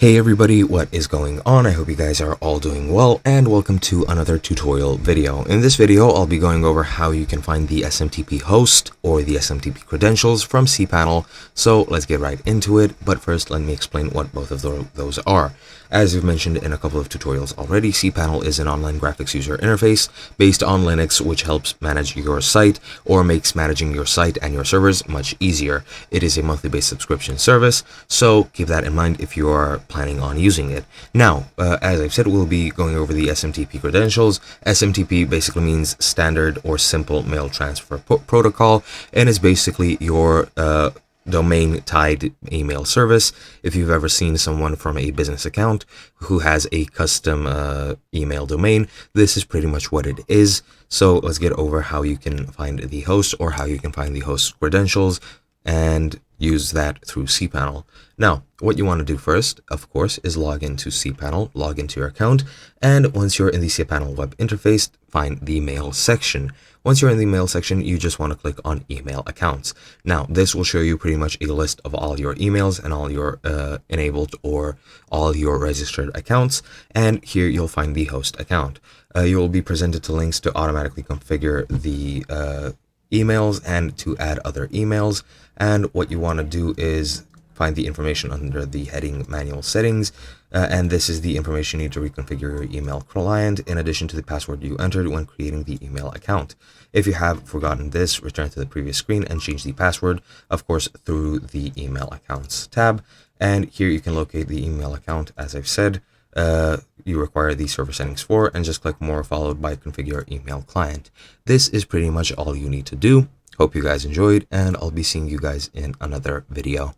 Hey everybody, what is going on? I hope you guys are all doing well, and welcome to another tutorial video. In this video, I'll be going over how you can find the SMTP host or the SMTP credentials from cPanel. So let's get right into it, but first let me explain what both of those are. As we've mentioned in a couple of tutorials already, cPanel is an online graphics user interface based on Linux, which helps manage your site or makes managing your site and your servers much easier. It is a monthly based subscription service, so keep that in mind if you are planning on using it. Now, as I've said, we'll be going over the SMTP credentials. SMTP basically means Standard or Simple Mail Transfer Protocol, and is basically your domain tied email service. If you've ever seen someone from a business account who has a custom email domain, this is pretty much what it is. So let's get over how you can find the host or how you can find the host credentials and use that through cPanel. Now, what you want to do first, of course, is log into cPanel, log into your account, and once you're in the cPanel web interface, find the mail section. Once you're in the mail section, you just want to click on email accounts. Now, this will show you pretty much a list of all your emails and all your enabled or all your registered accounts, and here you'll find the host account. You will be presented to links to automatically configure the emails and to add other emails, and what you want to do is find the information under the heading manual settings, and this is the information you need to reconfigure your email client in addition to the password you entered when creating the email account. If you have forgotten this, return to the previous screen and change the password, of course, through the email accounts tab, and here you can locate the email account. As I've said, you require the server settings for, and just click more followed by configure email client. This is pretty much all you need to do. Hope you guys enjoyed, and I'll be seeing you guys in another video.